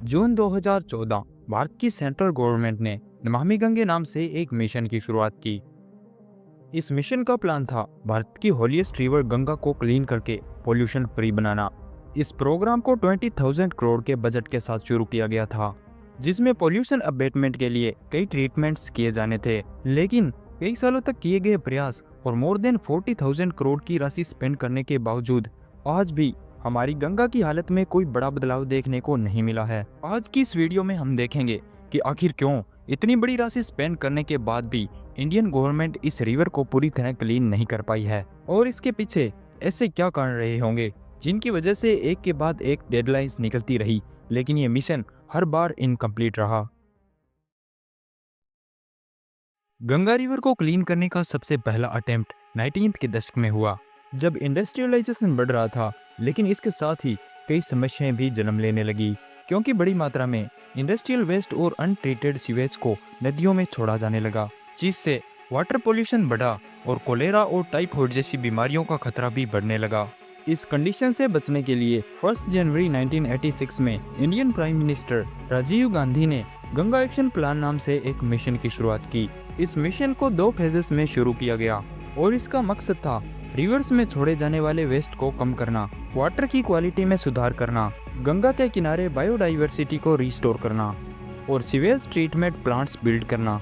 जून 2014 भारत की central government ने नमामि गंगे नाम से एक मिशन की शुरुआत की। इस मिशन का प्लान था भारत की होलीएस्ट रिवर गंगा को क्लीन करके पोल्यूशन फ्री बनाना। इस प्रोग्राम को 20,000 करोड़ के बजट के साथ शुरू किया गया था, जिसमें पोल्यूशन अबेटमेंट के लिए कई ट्रीटमेंट्स किए जाने थे। लेकिन कई सालों तक किए गए प्रयास और मोर देन 40,000 करोड़ की राशि स्पेंड करने के बावजूद आज भी हमारी गंगा की हालत में कोई बड़ा बदलाव देखने को नहीं मिला है। आज की इस वीडियो में हम देखेंगे कि आखिर क्यों इतनी बड़ी राशि स्पेंड करने के बाद भी इंडियन गवर्नमेंट इस रिवर को पूरी तरह क्लीन नहीं कर पाई है, और इसके पीछे ऐसे क्या कारण रहे होंगे जिनकी वजह से एक के बाद एक डेडलाइंस निकलती रही, लेकिन ये मिशन हर बार इनकम्प्लीट रहा। गंगा रिवर को क्लीन करने का सबसे पहला अटेम्प्ट 19th के दशक में हुआ, जब इंडस्ट्रियलाइजेशन बढ़ रहा था। लेकिन इसके साथ ही कई समस्याएं भी जन्म लेने लगी, क्योंकि बड़ी मात्रा में इंडस्ट्रियल वेस्ट और अनट्रीटेड सीवेज को नदियों में छोड़ा जाने लगा, जिससे वाटर पोल्यूशन बढ़ा और कोलेरा और टाइफाइड जैसी बीमारियों का खतरा भी बढ़ने लगा। इस कंडीशन से बचने के लिए 1 जनवरी 1986 में Indian prime minister Rajiv Gandhi ने गंगा एक्शन प्लान नाम से एक मिशन की शुरुआत की। इस मिशन को 2 फेजेस में शुरू किया गया और इसका मकसद था रिवर्स में छोड़े जाने वाले वेस्ट को कम करना, वाटर की क्वालिटी में सुधार करना, गंगा के किनारे बायोडाइवर्सिटी को रिस्टोर करना और सीवेज ट्रीटमेंट प्लांट्स बिल्ड करना।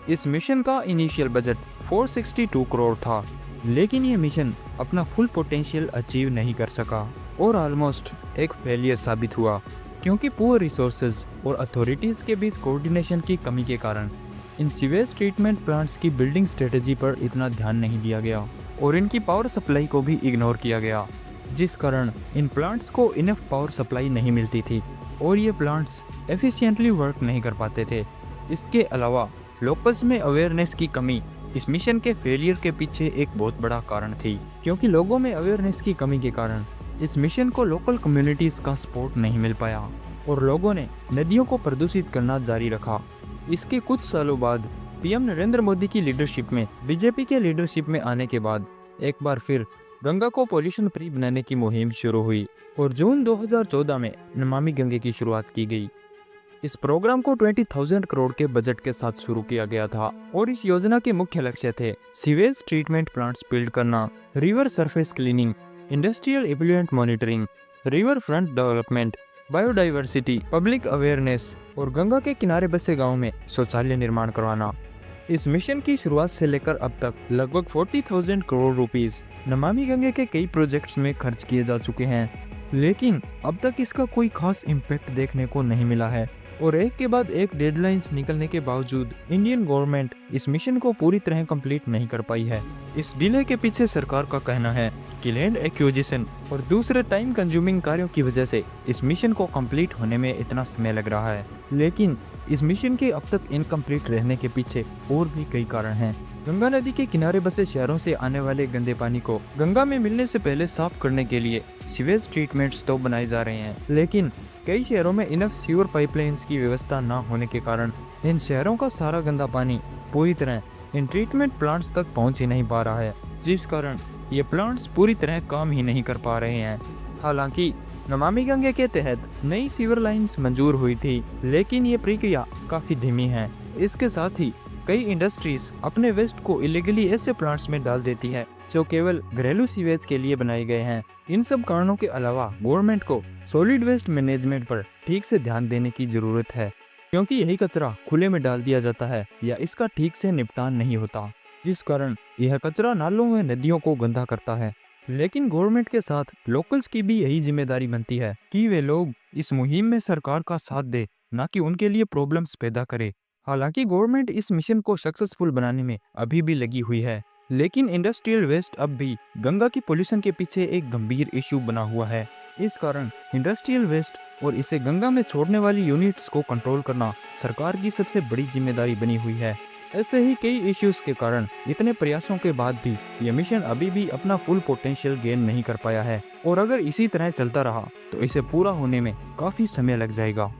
इस मिशन का इनिशियल बजट 462 करोड़ था, लेकिन ये मिशन अपना फुल पोटेंशियल अचीव नहीं कर सका और ऑलमोस्ट एक फेलियर साबित हुआ, क्योंकि पुअर रिसोर्सेज और अथॉरिटीज़ के बीच कोऑर्डिनेशन की कमी के कारण इन सीवेज ट्रीटमेंट प्लांट्स की बिल्डिंग स्ट्रेटजी पर इतना ध्यान नहीं दिया गया और इनकी पावर सप्लाई को भी इग्नोर किया गया, जिस कारण इन प्लांट्स को इनफ पावर सप्लाई नहीं मिलती थी और ये प्लांट्स एफिशिएंटली वर्क नहीं कर पाते थे। इसके अलावा लोकल्स में अवेयरनेस की कमी इस मिशन के फेलियर के पीछे एक बहुत बड़ा कारण थी, क्योंकि लोगों में अवेयरनेस की कमी के कारण इस मिशन को लोकल कम्युनिटीज़ का सपोर्ट नहीं मिल पाया और लोगों ने नदियों को प्रदूषित करना जारी रखा। इसके कुछ सालों बाद पीएम नरेंद्र मोदी की लीडरशिप में बीजेपी के लीडरशिप में आने के बाद एक बार फिर गंगा को पोल्यूशन फ्री बनाने की मुहिम शुरू हुई और जून 2014 में नमामि गंगे की शुरुआत की गई। इस प्रोग्राम को 20,000 करोड़ के बजट के साथ शुरू किया गया था और इस योजना के मुख्य लक्ष्य थे सीवेज ट्रीटमेंट प्लांट्स बिल्ड करना, river surface cleaning, industrial effluent monitoring, river front development, biodiversity, public awareness और गंगा के किनारे बसे गाँव में शौचालय निर्माण करवाना। इस मिशन की शुरुआत से लेकर अब तक लगभग 40,000 करोड़ रुपीस नमामि गंगे के कई प्रोजेक्ट्स में खर्च किए जा चुके हैं, लेकिन अब तक इसका कोई खास इम्पैक्ट देखने को नहीं मिला है और एक के बाद एक डेडलाइंस निकलने के बावजूद इंडियन गवर्नमेंट इस मिशन को पूरी तरह कंप्लीट नहीं कर पाई है। इस डिले के पीछे सरकार का कहना है कि लैंड एक्विजिशन और दूसरे टाइम कंज्यूमिंग कार्यों की वजह से इस मिशन को कंप्लीट होने में इतना समय लग रहा है, लेकिन इस मिशन के अब तक इनकम्प्लीट रहने के पीछे और भी कई कारण हैं। गंगा नदी के किनारे बसे शहरों से आने वाले गंदे पानी को गंगा में मिलने से पहले साफ करने के लिए सीवेज ट्रीटमेंट्स तो बनाए जा रहे हैं, लेकिन कई शहरों में इनफ सीवर पाइपलाइंस की व्यवस्था न होने के कारण इन शहरों का सारा गंदा पानी पूरी तरह इन ट्रीटमेंट प्लांट्स तक पहुंच ही नहीं पा रहा है, जिस कारण ये प्लांट्स पूरी तरह काम ही नहीं कर पा रहे हैं। हालांकि नमामि गंगे के तहत नई सीवर लाइंस मंजूर हुई थी, लेकिन ये प्रक्रिया काफ़ी धीमी है। इसके साथ ही कई इंडस्ट्रीज अपने वेस्ट को इलीगली ऐसे प्लांट्स में डाल देती है जो केवल घरेलू सीवेज के लिए बनाए गए हैं। इन सब कारणों के अलावा गवर्नमेंट को सॉलिड वेस्ट मैनेजमेंट पर ठीक से ध्यान देने की जरूरत है, क्योंकि यही कचरा खुले में डाल दिया जाता है या इसका ठीक से निपटान नहीं होता, जिस कारण यह कचरा नालों में नदियों को गंदा करता है। लेकिन गवर्नमेंट के साथ लोकल्स की भी यही जिम्मेदारी बनती है कि वे लोग इस मुहिम में सरकार का साथ दे, न कि उनके लिए प्रॉब्लम्स पैदा करे। हालांकि गवर्नमेंट इस मिशन को सक्सेसफुल बनाने में अभी भी लगी हुई है, लेकिन इंडस्ट्रियल वेस्ट अब भी गंगा की पोल्यूशन के पीछे एक गंभीर इश्यू बना हुआ है। इस कारण इंडस्ट्रियल वेस्ट और इसे गंगा में छोड़ने वाली यूनिट्स को कंट्रोल करना सरकार की सबसे बड़ी जिम्मेदारी बनी हुई है। ऐसे ही कई इश्यूज के कारण इतने प्रयासों के बाद भी यह मिशन अभी भी अपना फुल पोटेंशियल गेन नहीं कर पाया है और अगर इसी तरह चलता रहा तो इसे पूरा होने में काफी समय लग जाएगा।